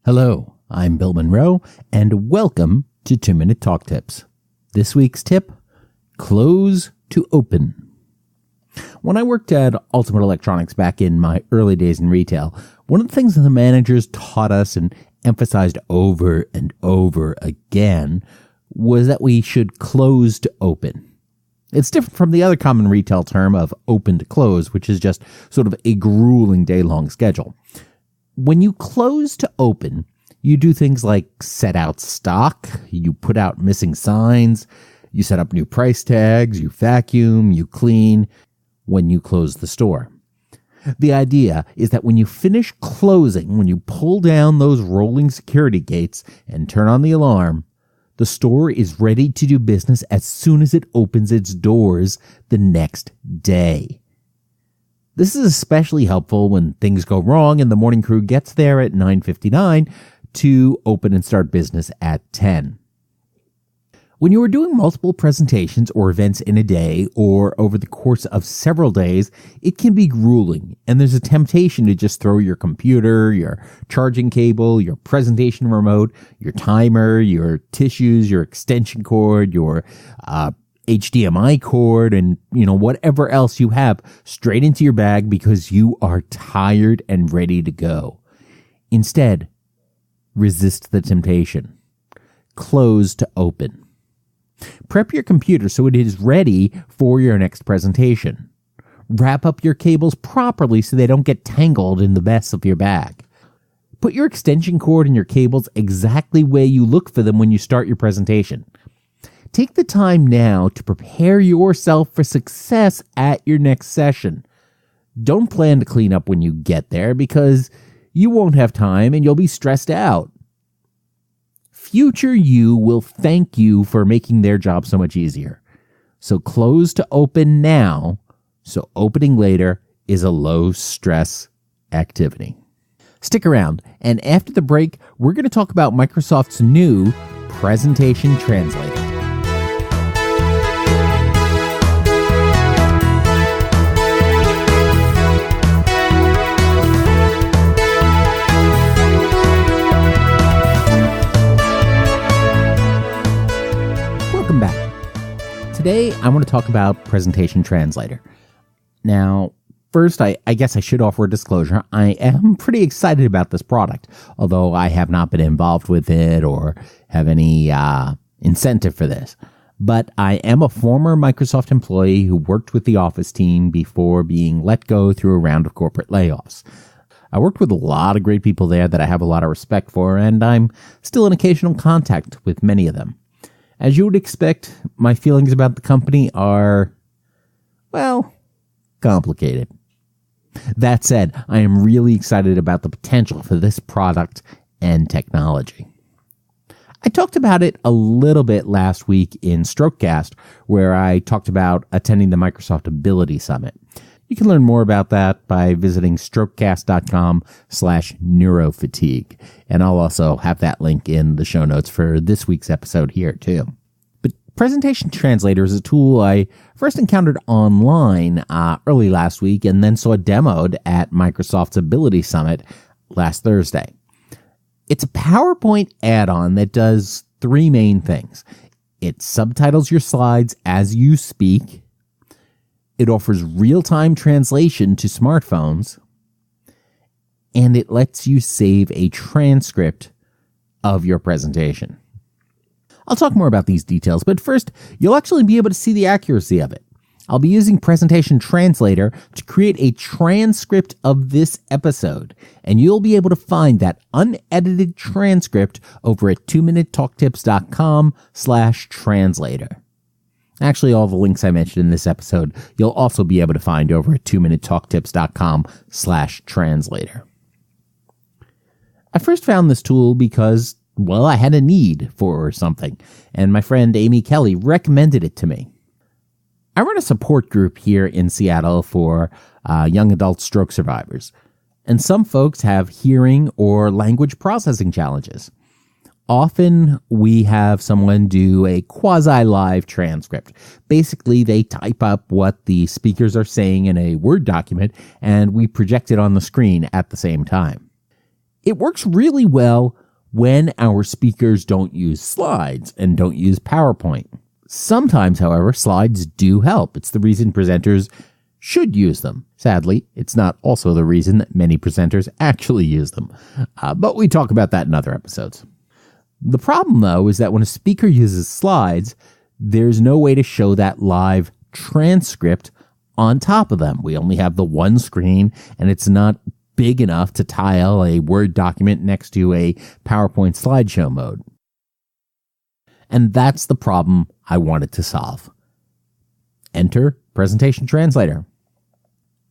Hello, I'm Bill Monroe, and welcome to 2-Minute Talk Tips. This week's tip, close to open. When I worked at Ultimate Electronics back in my early days in retail, one of the things that the managers taught us and emphasized over and over again was that we should close to open. It's different from the other common retail term of open to close, which is just sort of a grueling day-long schedule. When you close to open, you do things like set out stock, you put out missing signs, you set up new price tags, you vacuum, you clean when you close the store. The idea is that when you finish closing, when you pull down those rolling security gates and turn on the alarm, the store is ready to do business as soon as it opens its doors the next day. This is especially helpful when things go wrong and the morning crew gets there at 9:59 to open and start business at 10. When you are doing multiple presentations or events in a day or over the course of several days, it can be grueling, and there's a temptation to just throw your computer, your charging cable, your presentation remote, your timer, your tissues, your extension cord, your HDMI cord, and whatever else you have straight into your bag because you are tired and ready to go. Instead, resist the temptation. Close to open. Prep your computer so it is ready for your next presentation. Wrap up your cables properly so they don't get tangled in the mess of your bag. Put your extension cord and your cables exactly where you look for them when you start your presentation. Take the time now to prepare yourself for success at your next session. Don't plan to clean up when you get there because you won't have time and you'll be stressed out. Future you will thank you for making their job so much easier. So close to open now, so opening later is a low-stress activity. Stick around, and after the break, we're going to talk about Microsoft's new Presentation Translator. Welcome back. Today, I want to talk about Presentation Translator. Now, first, I guess I should offer a disclosure. I am pretty excited about this product, although I have not been involved with it or have any incentive for this. But I am a former Microsoft employee who worked with the Office team before being let go through a round of corporate layoffs. I worked with a lot of great people there that I have a lot of respect for, and I'm still in occasional contact with many of them. As you would expect, my feelings about the company are, well, complicated. That said, I am really excited about the potential for this product and technology. I talked about it a little bit last week in Strokecast, where I talked about attending the Microsoft Ability Summit. You can learn more about that by visiting strokecast.com/neurofatigue. And I'll also have that link in the show notes for this week's episode here, too. But Presentation Translator is a tool I first encountered online early last week and then saw demoed at Microsoft's Ability Summit last Thursday. It's a PowerPoint add-on that does three main things. It subtitles your slides as you speak. It offers real-time translation to smartphones, and it lets you save a transcript of your presentation. I'll talk more about these details, but first, you'll actually be able to see the accuracy of it. I'll be using Presentation Translator to create a transcript of this episode, and you'll be able to find that unedited transcript over at 2minutetalktips.com/translator. Actually, all the links I mentioned in this episode, you'll also be able to find over at 2minutetalktips.com/translator. I first found this tool because, well, I had a need for something, and my friend Amy Kelly recommended it to me. I run a support group here in Seattle for young adult stroke survivors, and some folks have hearing or language processing challenges. Often we have someone do a quasi-live transcript. Basically, they type up what the speakers are saying in a Word document, and we project it on the screen at the same time. It works really well when our speakers don't use slides and don't use PowerPoint. Sometimes, however, slides do help. It's the reason presenters should use them. Sadly, it's not also the reason that many presenters actually use them. But we talk about that in other episodes. The problem, though, is that when a speaker uses slides, there's no way to show that live transcript on top of them. We only have the one screen, and it's not big enough to tile a Word document next to a PowerPoint slideshow mode. And that's the problem I wanted to solve. Enter Presentation Translator.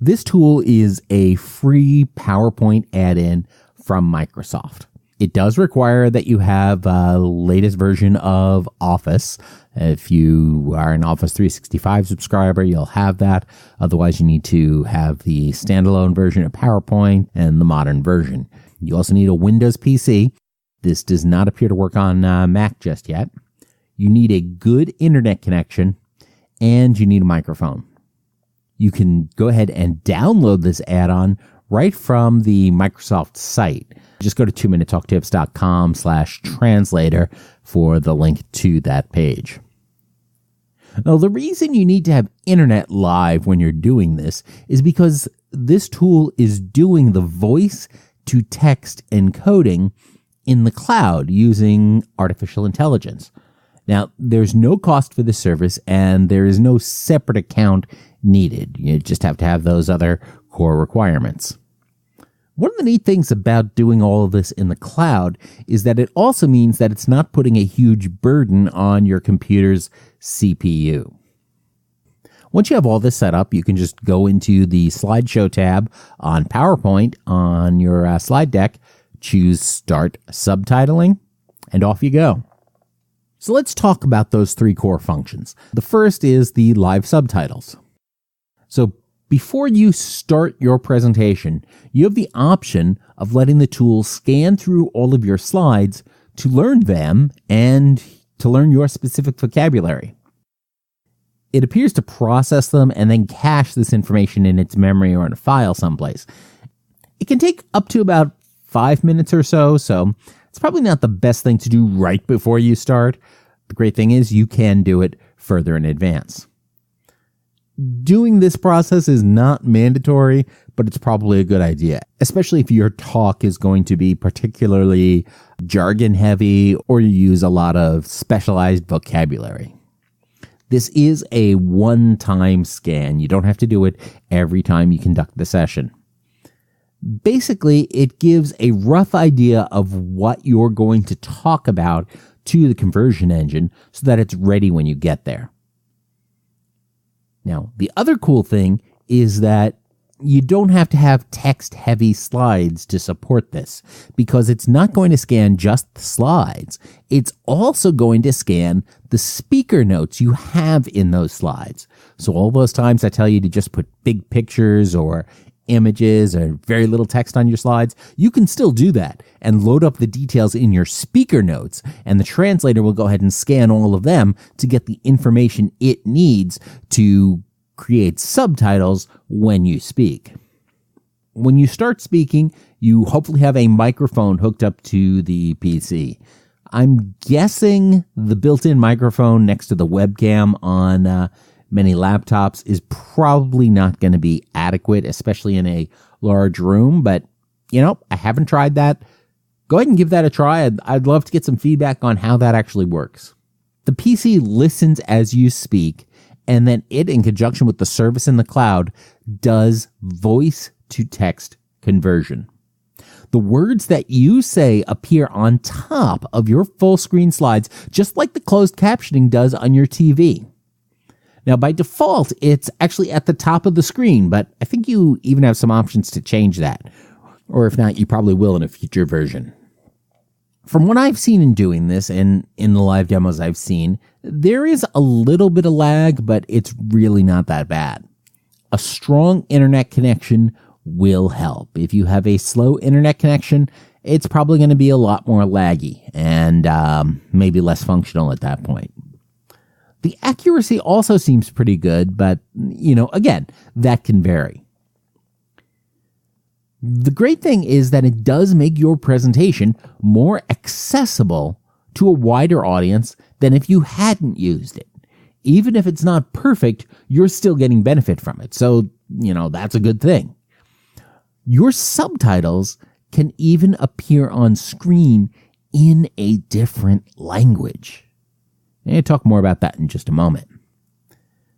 This tool is a free PowerPoint add-in from Microsoft. It does require that you have a latest version of Office. If you are an Office 365 subscriber, you'll have that. Otherwise, you need to have the standalone version of PowerPoint and the modern version. You also need a Windows PC. This does not appear to work on Mac just yet. You need a good internet connection, and you need a microphone. You can go ahead and download this add-on right from the Microsoft site. Just go to 2minutetalktips.com/translator for the link to that page. Now, the reason you need to have internet live when you're doing this is because this tool is doing the voice to text encoding in the cloud using artificial intelligence. Now, there's no cost for this service, and there is no separate account needed. You just have to have those other core requirements. One of the neat things about doing all of this in the cloud is that it also means that it's not putting a huge burden on your computer's CPU. Once you have all this set up, you can just go into the slideshow tab on PowerPoint on your slide deck, choose Start Subtitling, and off you go. So let's talk about those three core functions. The first is the live subtitles. So before you start your presentation, you have the option of letting the tool scan through all of your slides to learn them and to learn your specific vocabulary. It appears to process them and then cache this information in its memory or in a file someplace. It can take up to about 5 minutes or so it's probably not the best thing to do right before you start. The great thing is you can do it further in advance. Doing this process is not mandatory, but it's probably a good idea, especially if your talk is going to be particularly jargon heavy or you use a lot of specialized vocabulary. This is a one-time scan. You don't have to do it every time you conduct the session. Basically, it gives a rough idea of what you're going to talk about to the conversion engine so that it's ready when you get there. Now, the other cool thing is that you don't have to have text-heavy slides to support this because it's not going to scan just the slides. It's also going to scan the speaker notes you have in those slides. So all those times I tell you to just put big pictures or images or very little text on your slides, you can still do that and load up the details in your speaker notes, and the translator will go ahead and scan all of them to get the information it needs to create subtitles when you speak. When you start speaking, you hopefully have a microphone hooked up to the PC. I'm guessing the built-in microphone next to the webcam on many laptops is probably not going to be adequate, especially in a large room. But, I haven't tried that. Go ahead and give that a try. I'd love to get some feedback on how that actually works. The PC listens as you speak, and then it, in conjunction with the service in the cloud, does voice-to-text conversion. The words that you say appear on top of your full-screen slides, just like the closed captioning does on your TV. Now, by default, it's actually at the top of the screen, but I think you even have some options to change that. Or if not, you probably will in a future version. From what I've seen in doing this, and in the live demos I've seen, there is a little bit of lag, but it's really not that bad. A strong internet connection will help. If you have a slow internet connection, it's probably going to be a lot more laggy and maybe less functional at that point. The accuracy also seems pretty good, but, again, that can vary. The great thing is that it does make your presentation more accessible to a wider audience than if you hadn't used it. Even if it's not perfect, you're still getting benefit from it. So, that's a good thing. Your subtitles can even appear on screen in a different language. I'll talk more about that in just a moment.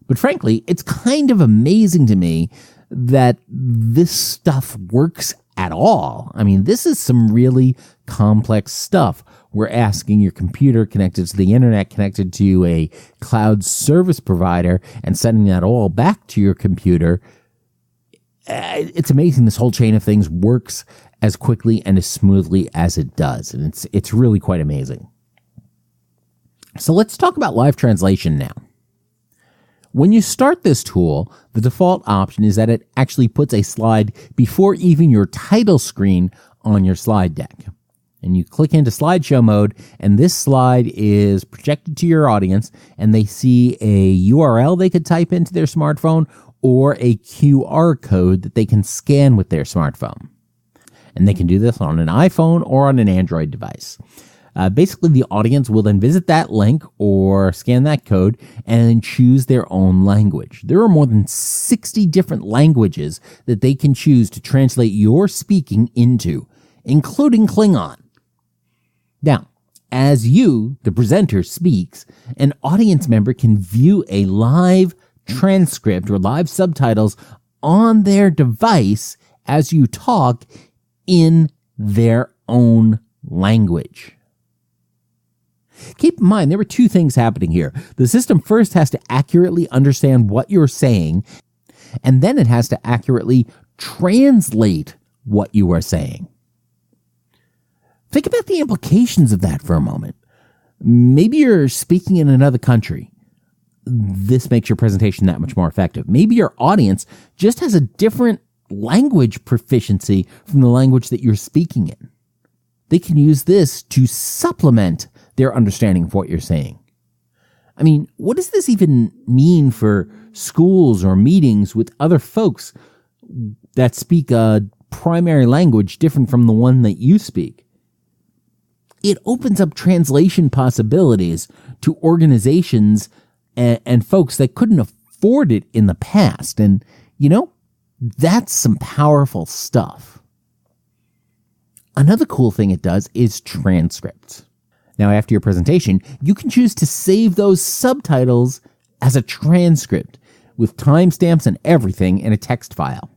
But frankly, it's kind of amazing to me that this stuff works at all. I mean, this is some really complex stuff. We're asking your computer connected to the internet, connected to a cloud service provider, and sending that all back to your computer. It's amazing this whole chain of things works as quickly and as smoothly as it does. And it's really quite amazing. So let's talk about live translation now. When you start this tool, the default option is that it actually puts a slide before even your title screen on your slide deck. And you click into slideshow mode, and this slide is projected to your audience, and they see a URL they could type into their smartphone or a QR code that they can scan with their smartphone. And they can do this on an iPhone or on an Android device. Basically, the audience will then visit that link or scan that code and choose their own language. There are more than 60 different languages that they can choose to translate your speaking into, including Klingon. Now, as you, the presenter, speaks, an audience member can view a live transcript or live subtitles on their device as you talk in their own language. Keep in mind, there were two things happening here. The system first has to accurately understand what you're saying, and then it has to accurately translate what you are saying. Think about the implications of that for a moment. Maybe you're speaking in another country. This makes your presentation that much more effective. Maybe your audience just has a different language proficiency from the language that you're speaking in. They can use this to supplement their understanding of what you're saying. I mean, what does this even mean for schools or meetings with other folks that speak a primary language different from the one that you speak? It opens up translation possibilities to organizations and folks that couldn't afford it in the past. And, that's some powerful stuff. Another cool thing it does is transcripts. Now, after your presentation, you can choose to save those subtitles as a transcript with timestamps and everything in a text file.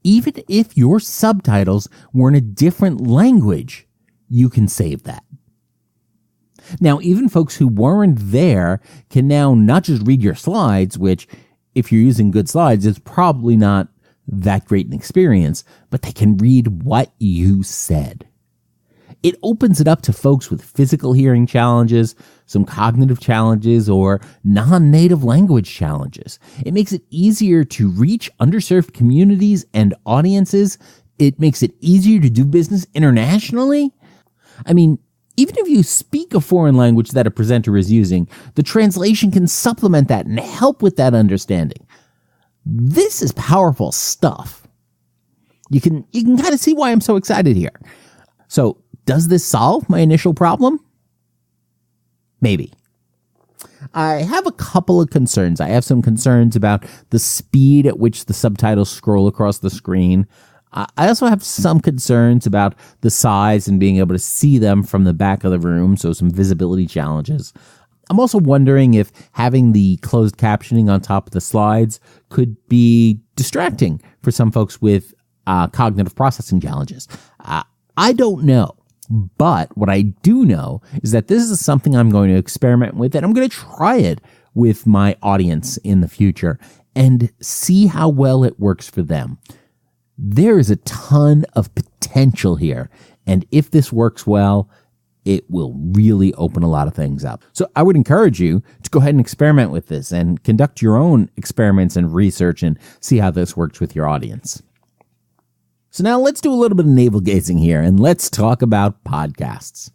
Even if your subtitles were in a different language, you can save that. Now, even folks who weren't there can now not just read your slides, which, if you're using good slides, is probably not that great an experience, but they can read what you said. It opens it up to folks with physical hearing challenges, some cognitive challenges, or non-native language challenges. It makes it easier to reach underserved communities and audiences. It makes it easier to do business internationally. I mean, even if you speak a foreign language that a presenter is using, the translation can supplement that and help with that understanding. This is powerful stuff. You can kind of see why I'm so excited here. So, does this solve my initial problem? Maybe. I have a couple of concerns. I have some concerns about the speed at which the subtitles scroll across the screen. I also have some concerns about the size and being able to see them from the back of the room, so some visibility challenges. I'm also wondering if having the closed captioning on top of the slides could be distracting for some folks with cognitive processing challenges. I don't know. But what I do know is that this is something I'm going to experiment with, and I'm going to try it with my audience in the future and see how well it works for them. There is a ton of potential here, and if this works well, it will really open a lot of things up. So I would encourage you to go ahead and experiment with this and conduct your own experiments and research and see how this works with your audience. So now let's do a little bit of navel gazing here, and let's talk about podcasts.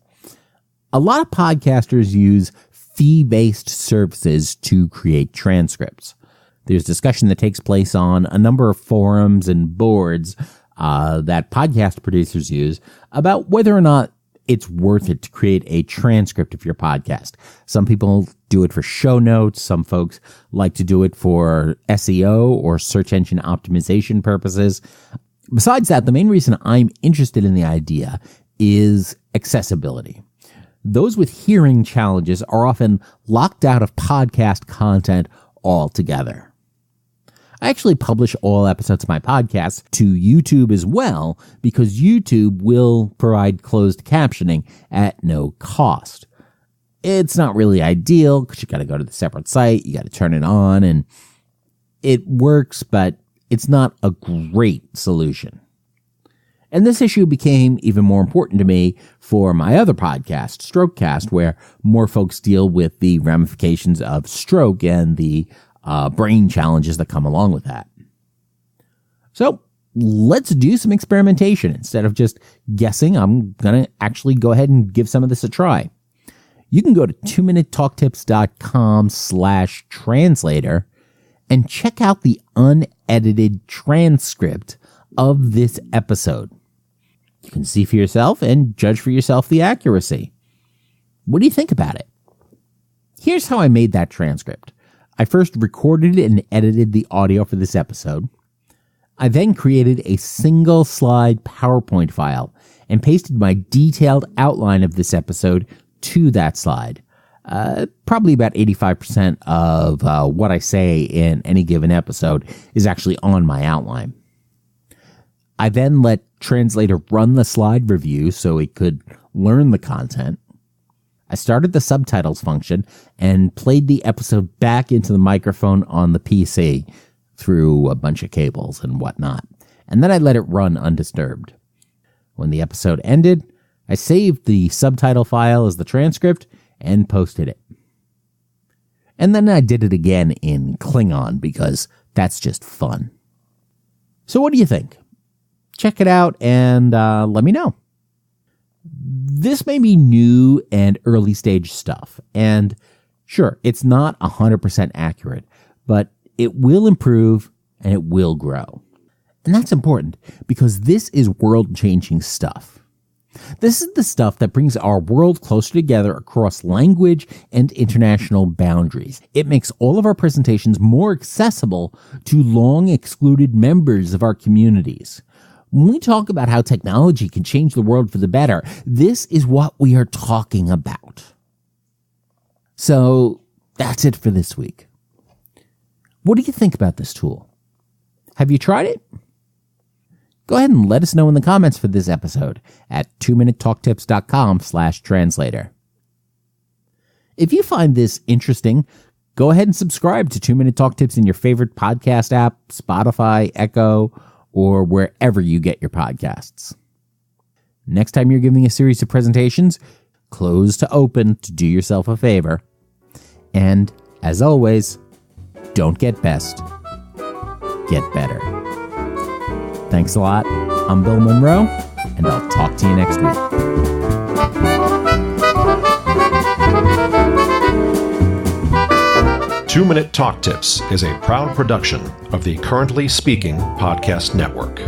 A lot of podcasters use fee-based services to create transcripts. There's discussion that takes place on a number of forums and boards that podcast producers use about whether or not it's worth it to create a transcript of your podcast. Some people do it for show notes. Some folks like to do it for SEO or search engine optimization purposes. Besides that, the main reason I'm interested in the idea is accessibility. Those with hearing challenges are often locked out of podcast content altogether. I actually publish all episodes of my podcast to YouTube as well because YouTube will provide closed captioning at no cost. It's not really ideal because you got to go to the separate site, you got to turn it on, and it works, but it's not a great solution. And this issue became even more important to me for my other podcast, Strokecast, where more folks deal with the ramifications of stroke and the brain challenges that come along with that. So let's do some experimentation. Instead of just guessing, I'm going to actually go ahead and give some of this a try. You can go to 2minutetalktips.com/translator and check out the unedited transcript of this episode. You can see for yourself and judge for yourself the accuracy. What do you think about it? Here's how I made that transcript. I first recorded and edited the audio for this episode. I then created a single slide PowerPoint file and pasted my detailed outline of this episode to that slide. Probably about 85% of what I say in any given episode is actually on my outline. I then let Translator run the slide review so it could learn the content. I started the subtitles function and played the episode back into the microphone on the PC through a bunch of cables and whatnot. And then I let it run undisturbed. When the episode ended, I saved the subtitle file as the transcript and posted it. And then I did it again in Klingon because that's just fun. So what do you think? Check it out and let me know. This may be new and early stage stuff, and sure, it's not 100% accurate, but it will improve and it will grow. And that's important because this is world-changing stuff. This is the stuff that brings our world closer together across language and international boundaries. It makes all of our presentations more accessible to long-excluded members of our communities. When we talk about how technology can change the world for the better, this is what we are talking about. So that's it for this week. What do you think about this tool? Have you tried it? Go ahead and let us know in the comments for this episode at 2minutetalktips.com/translator. If you find this interesting, go ahead and subscribe to 2 Minute Talk Tips in your favorite podcast app, Spotify, Echo, or wherever you get your podcasts. Next time you're giving a series of presentations, close to open to do yourself a favor. And, as always, don't get best, get better. Thanks a lot. I'm Bill Monroe, and I'll talk to you next week. Two-Minute Talk Tips is a proud production of the Currently Speaking Podcast Network.